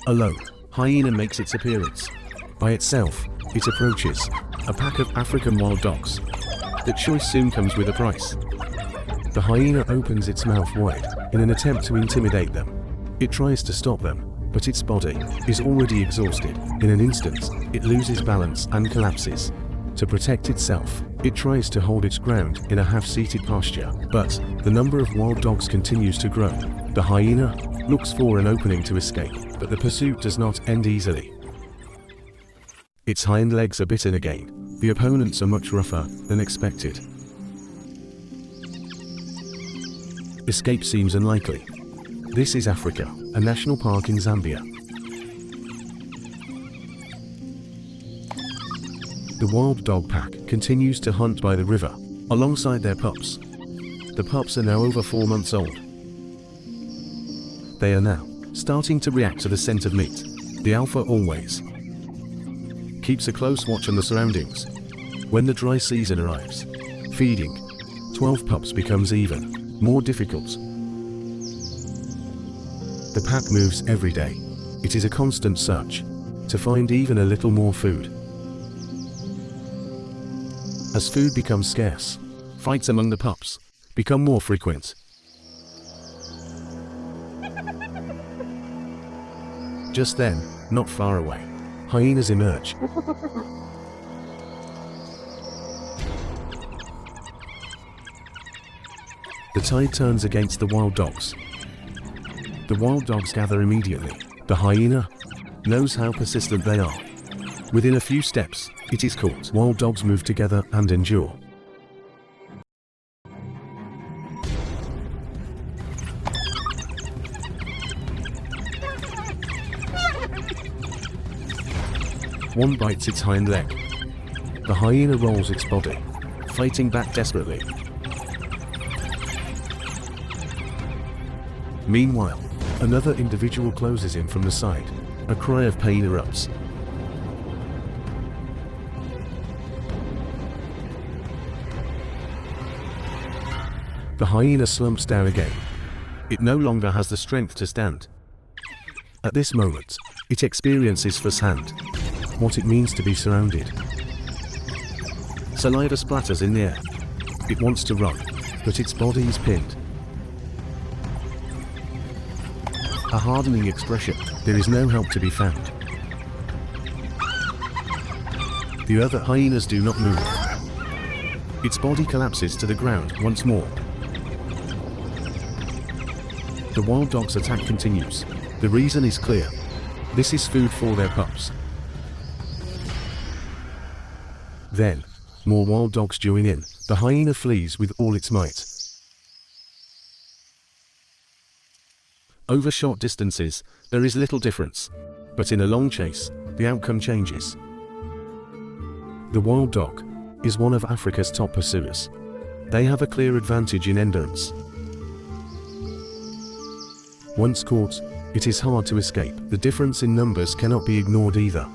Alone, hyena makes its appearance. By itself, it approaches a pack of African wild dogs. The choice soon comes with a price. The hyena opens its mouth wide in an attempt to intimidate them. It tries to stop them, but its body is already exhausted. In an instant, it loses balance and collapses. To protect itself, it tries to hold its ground in a half-seated posture, but the number of wild dogs continues to grow. The hyena looks for an opening to escape, but the pursuit does not end easily. Its hind legs are bitten again. The opponents are much rougher than expected. Escape seems unlikely. This is Africa, a national park in Zambia. The wild dog pack continues to hunt by the river, alongside their pups. The pups are now over 4 months old. They are now starting to react to the scent of meat. The alpha always keeps a close watch on the surroundings. When the dry season arrives, feeding 12 pups becomes even more difficult. The pack moves every day. It is a constant search to find even a little more food. As food becomes scarce, fights among the pups become more frequent. Just then, not far away, hyenas emerge. The tide turns against the wild dogs. The wild dogs gather immediately. The hyena knows how persistent they are. Within a few steps, it is caught. Wild dogs move together and endure. One bites its hind leg. The hyena rolls its body, fighting back desperately. Meanwhile, another individual closes in from the side. A cry of pain erupts. The hyena slumps down again. It no longer has the strength to stand. At this moment, it experiences firsthand what it means to be surrounded. Saliva splatters in the air. It wants to run, but its body is pinned. A hardening expression. There is no help to be found. The other hyenas do not move. Its body collapses to the ground once more. The wild dog's attack continues. The reason is clear. This is food for their pups. Then, more wild dogs join in. The hyena flees with all its might. Over short distances, there is little difference. But in a long chase, the outcome changes. The wild dog is one of Africa's top pursuers. They have a clear advantage in endurance. Once caught, it is hard to escape. The difference in numbers cannot be ignored either.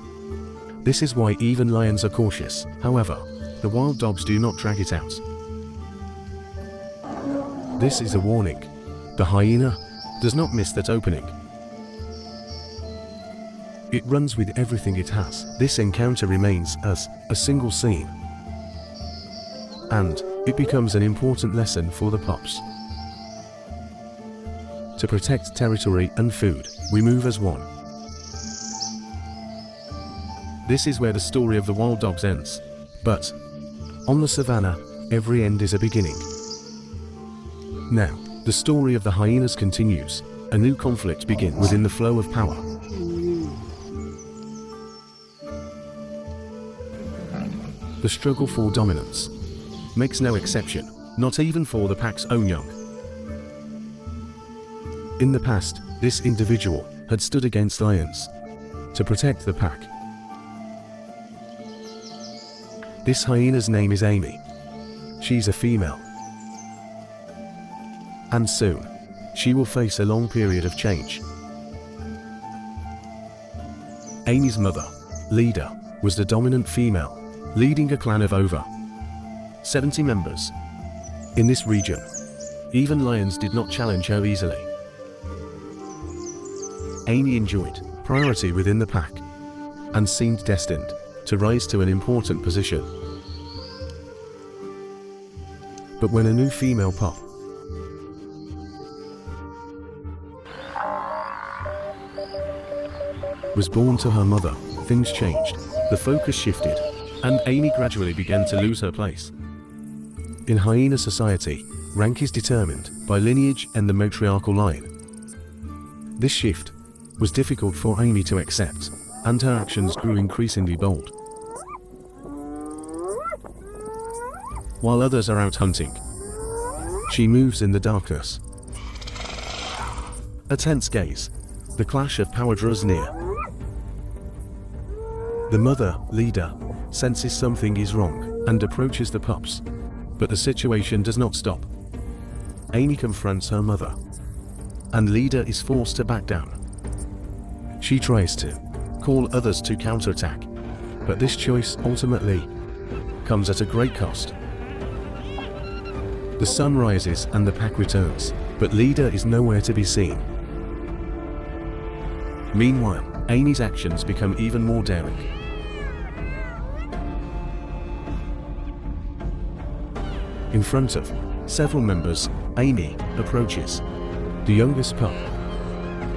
This is why even lions are cautious. However, the wild dogs do not drag it out. This is a warning. The hyena does not miss that opening. It runs with everything it has. This encounter remains as a single scene. And it becomes an important lesson for the pups. To protect territory and food, we move as one. This is where the story of the wild dogs ends. But on the savanna, every end is a beginning. Now, the story of the hyenas continues. A new conflict begins within the flow of power. The struggle for dominance makes no exception, not even for the pack's own young. In the past, this individual had stood against lions to protect the pack. This hyena's name is Amy. She's a female. And soon, she will face a long period of change. Amy's mother, Leader, was the dominant female, leading a clan of over 70 members. In this region, even lions did not challenge her easily. Amy enjoyed priority within the pack, and seemed destined to rise to an important position. But when a new female pup was born to her mother, things changed. The focus shifted, and Amy gradually began to lose her place. In hyena society, rank is determined by lineage and the matriarchal line. This shift was difficult for Amy to accept, and her actions grew increasingly bold. While others are out hunting, she moves in the darkness. A tense gaze. The clash of power draws near. The mother, leader, senses something is wrong and approaches the pups. But the situation does not stop. Amy confronts her mother, and leader is forced to back down. She tries to call others to counterattack, but this choice ultimately comes at a great cost. The sun rises and the pack returns, but leader is nowhere to be seen. Meanwhile, Amy's actions become even more daring. In front of several members, Amy approaches the youngest pup.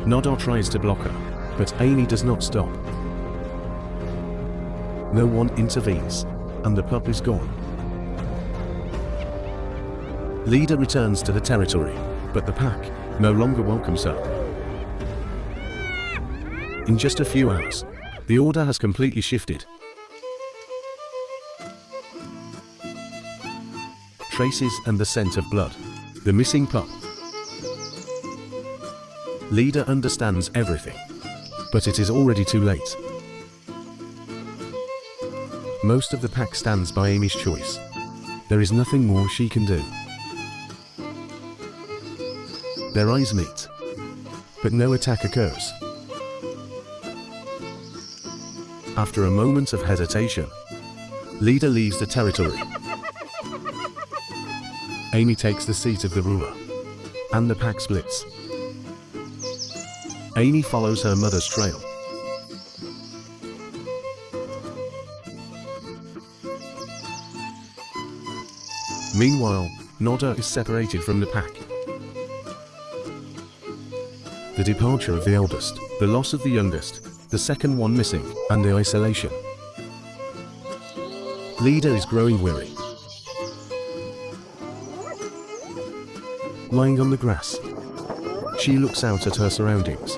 Nodar tries to block her, but Amy does not stop. No one intervenes, and the pup is gone. Leader returns to the territory, but the pack no longer welcomes her. In just a few hours, the order has completely shifted. Traces and the scent of blood. The missing pup. Leader understands everything, but it is already too late. Most of the pack stands by Amy's choice. There is nothing more she can do. Their eyes meet, but no attack occurs. After a moment of hesitation, leader leaves the territory. Amy takes the seat of the ruler, and the pack splits. Amy follows her mother's trail. Meanwhile, Nodar is separated from the pack. The departure of the eldest, the loss of the youngest, the second one missing, and the isolation. Leader is growing weary. Lying on the grass, she looks out at her surroundings.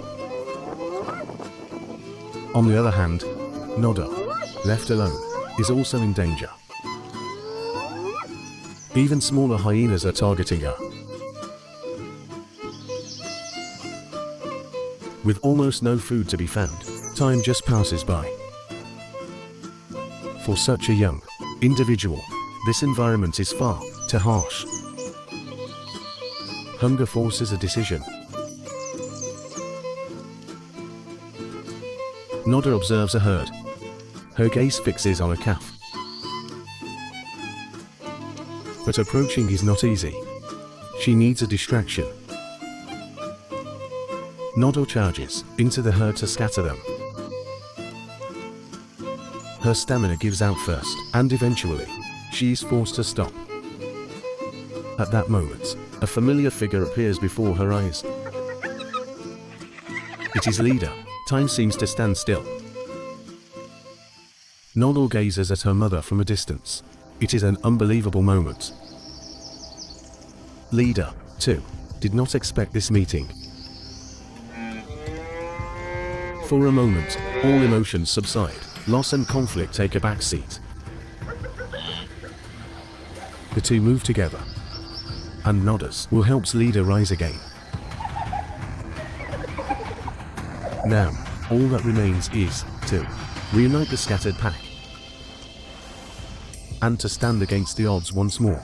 On the other hand, Nodar, left alone, is also in danger. Even smaller hyenas are targeting her. With almost no food to be found, time just passes by. For such a young individual, this environment is far too harsh. Hunger forces a decision. Nodar observes a herd. Her gaze fixes on a calf. But approaching is not easy. She needs a distraction. Nodar charges into the herd to scatter them. Her stamina gives out first, and eventually, she is forced to stop. At that moment, a familiar figure appears before her eyes. It is leader. Time seems to stand still. Nodar gazes at her mother from a distance. It is an unbelievable moment. Leader, too, did not expect this meeting. For a moment, all emotions subside. Loss and conflict take a back seat. The two move together, and Nodar will help leader rise again. Now, all that remains is to reunite the scattered pack and to stand against the odds once more.